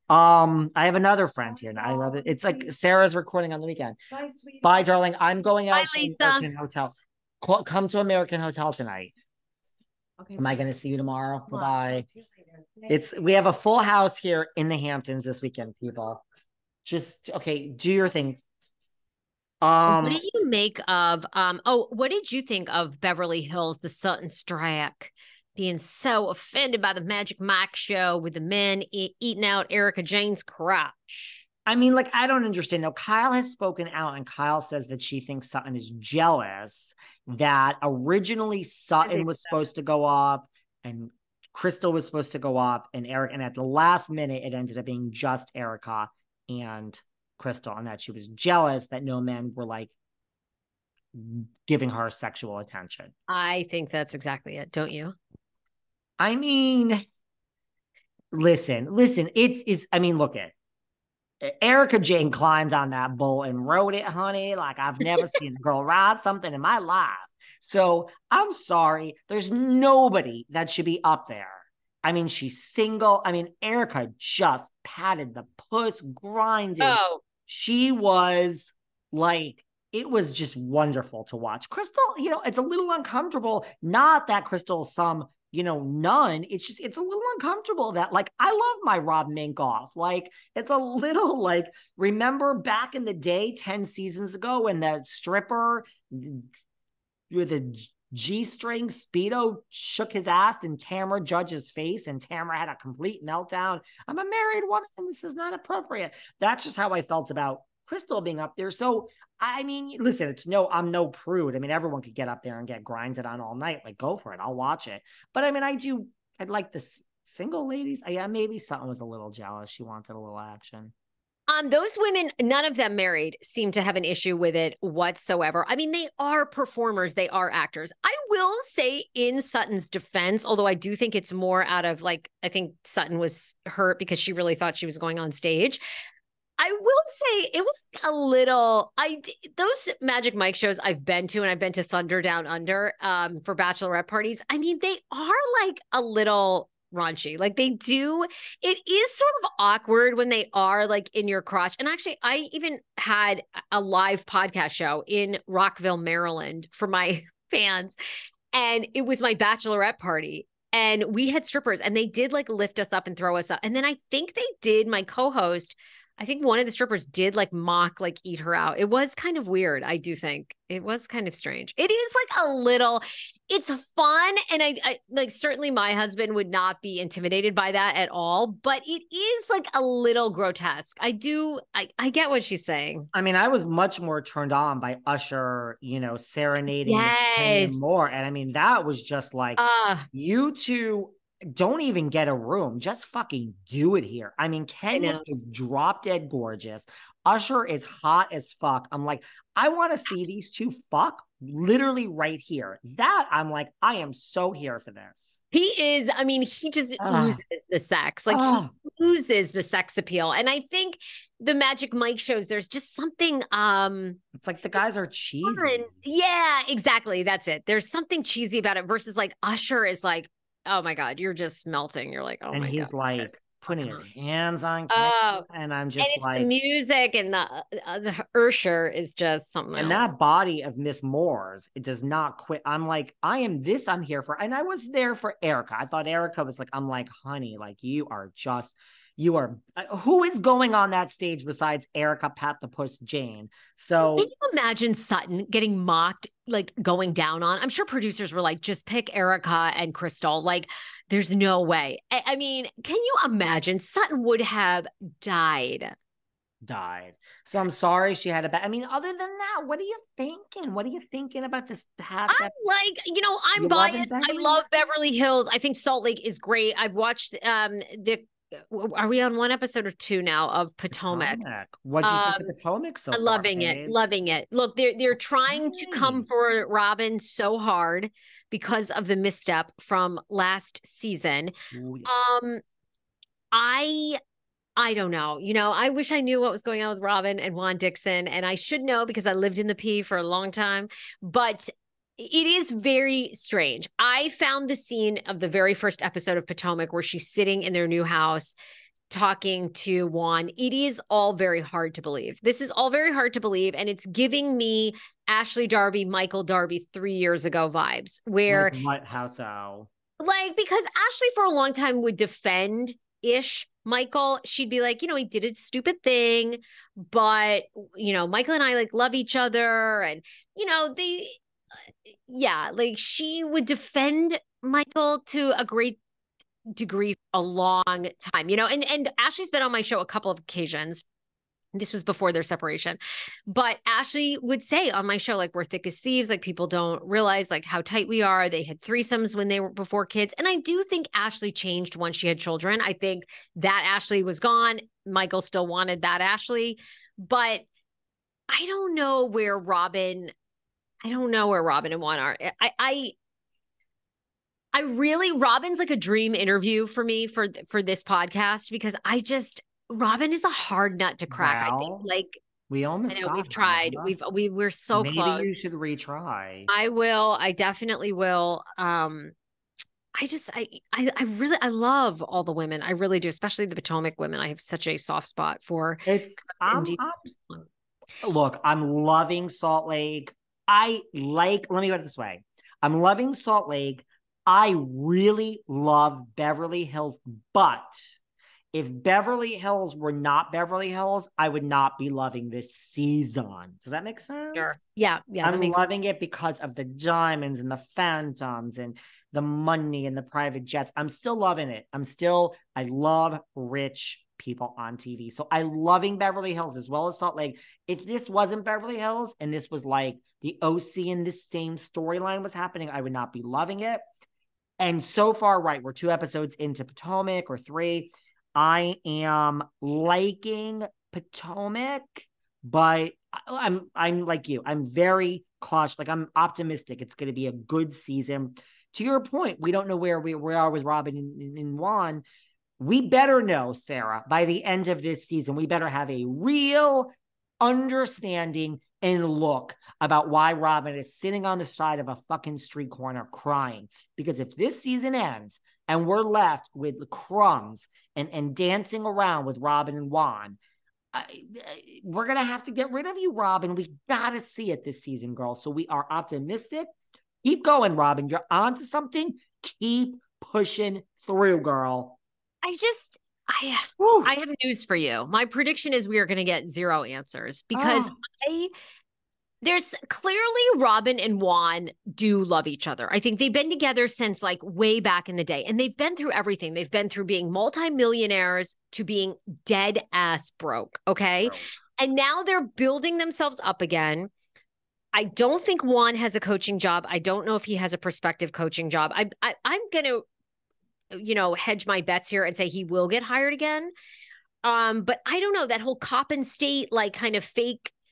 Yeah. I have another friend here. And I love it. It's like Sarah's recording on the weekend. Bye, sweetie. Bye, darling. I'm going Bye, out to Lisa. American Hotel. Come to American Hotel tonight. Okay. Am I going to see you tomorrow? Bye. We have a full house here in the Hamptons this weekend, people. Just okay, do your thing. What did you make of what did you think of Beverly Hills, the Sutton Stracke being so offended by the Magic Mike show with the men eating out Erica Jane's crotch? I mean, like, I don't understand. Now, Kyle has spoken out, and Kyle says that she thinks Sutton is jealous that originally Sutton was supposed to go up and Crystal was supposed to go up, and Eric, and at the last minute, it ended up being just Erica and Crystal, and that she was jealous that no men were like giving her sexual attention. I think that's exactly it, don't you? I mean, listen, I mean, look at Erica Jane climbed on that bull and rode it, honey. Like, I've never seen a girl ride something in my life. So I'm sorry. There's nobody that should be up there. I mean, she's single. I mean, Erica just patted the puss, grinded. Oh. She was like, it was just wonderful to watch. Crystal, it's a little uncomfortable. Not that Crystal nun. It's a little uncomfortable that, like, I love my Rob Minkoff. Like, it's a little like, remember back in the day, 10 seasons ago, when that stripper with a G-string Speedo shook his ass in Tamara Judge's face, and Tamara had a complete meltdown. I'm a married woman, and this is not appropriate. That's just how I felt about Crystal being up there. So, I mean, listen, I'm no prude. I mean, everyone could get up there and get grinded on all night. Like, go for it. I'll watch it. But I mean, I'd like the single ladies. Yeah, maybe Sutton was a little jealous. She wanted a little action. Those women, none of them married, seem to have an issue with it whatsoever. I mean, they are performers, they are actors. I will say, in Sutton's defense, although I do think it's more out of, like, I think Sutton was hurt because she really thought she was going on stage. I will say it was a little, those Magic Mike shows I've been to, and I've been to Thunder Down Under for bachelorette parties. I mean, they are like a little raunchy. Like, it is sort of awkward when they are like in your crotch. And actually, I even had a live podcast show in Rockville, Maryland for my fans. And it was my bachelorette party. And we had strippers, and they did like lift us up and throw us up. And then I think they did, my co-host, I think one of the strippers did like mock, like eat her out. It was kind of weird. I do think it was kind of strange. It is like a little, it's fun. And I like, certainly my husband would not be intimidated by that at all, but it is like a little grotesque. I get what she's saying. I mean, I was much more turned on by Usher, serenading more. And I mean, that was just like, you two don't even get a room. Just fucking do it here. I mean, Kenya is drop dead gorgeous. Usher is hot as fuck. I'm like, I want to see these two fuck literally right here. That I'm like, I am so here for this. He is, I mean, he just oozes the sex. Like, he oozes the sex appeal. And I think the Magic Mike shows, there's just something, it's like the guys are cheesy. Fun. Yeah, exactly. That's it. There's something cheesy about it versus like Usher is like, oh my God, you're just melting. You're like, oh my God. And he's like putting his hands on and I'm just like, the music and the Usher is just something and else. That body of Miss Moore's, it does not quit. I'm like, I'm here for, and I was there for Erica. I thought Erica was like, I'm like, honey, like, who is going on that stage besides Erica, Pat the Puss, Jane? So can you imagine Sutton getting mocked, like going down on? I'm sure producers were like, just pick Erica and Crystal. Like, there's no way. I mean, can you imagine? Sutton would have died. So I'm sorry she had a bad. I mean, other than that, what are you thinking? What are you thinking about this past? I'm biased. I love Beverly Hills. I think Salt Lake is great. I've watched are we on one episode or two now of Potomac? What do you think of Potomac so far? Loving it. Look, they're trying to come for Robyn so hard because of the misstep from last season. Ooh, yes. I don't know. I wish I knew what was going on with Robyn and Juan Dixon, and I should know because I lived in the P for a long time, but it is very strange. I found the scene of the very first episode of Potomac where she's sitting in their new house talking to Juan, it is all very hard to believe. This is all very hard to believe. And it's giving me Ashley Darby, Michael Darby 3 years ago vibes where what, how so? Like, because Ashley for a long time would defend ish Michael. She'd be like, he did a stupid thing, but Michael and I like love each other. And, like she would defend Michael to a great degree a long time, and Ashley's been on my show a couple of occasions. This was before their separation, but Ashley would say on my show, like, we're thick as thieves. Like, people don't realize like how tight we are. They had threesomes when they were before kids. And I do think Ashley changed once she had children. I think that Ashley was gone. Michael still wanted that Ashley, but I don't know where Robyn and Juan are. I really, Robyn's like a dream interview for me for this podcast, because Robyn is a hard nut to crack. I think, like, we almost got we've tried. We're so Maybe close. Maybe you should retry. I will. I definitely will. I love all the women. I really do, especially the Potomac women. I have such a soft spot for. Look, I'm loving Salt Lake. Let me put it this way. I'm loving Salt Lake. I really love Beverly Hills, but if Beverly Hills were not Beverly Hills, I would not be loving this season. Does that make sense? Sure. Yeah. I'm loving it because of the diamonds and the phantoms and the money and the private jets. I'm still loving it. I love rich people on TV. So I'm loving Beverly Hills as well as Salt Lake. If this wasn't Beverly Hills and this was like the OC and this same storyline was happening, I would not be loving it. And so far, right, we're 2 episodes into Potomac, or 3. I am liking Potomac, but I'm like you. I'm very cautious. Like, I'm optimistic it's going to be a good season. To your point, we don't know where we are with Robyn and Juan. We better know, Sarah, by the end of this season, we better have a real understanding and look about why Robyn is sitting on the side of a fucking street corner crying. Because if this season ends and we're left with the crumbs and dancing around with Robyn and Juan, we're going to have to get rid of you, Robyn. We got to see it this season, girl. So we are optimistic. Keep going, Robyn. You're onto something. Keep pushing through, girl. I have news for you. My prediction is we are going to get 0 answers, because there's clearly Robyn and Juan do love each other. I think they've been together since like way back in the day, and they've been through everything. They've been through being multimillionaires to being dead ass broke. Okay. Oh. And now they're building themselves up again. I don't think Juan has a coaching job. I don't know if he has a prospective coaching job. I'm going to, hedge my bets here and say he will get hired again. But I don't know, that whole cop and state, like, kind of fake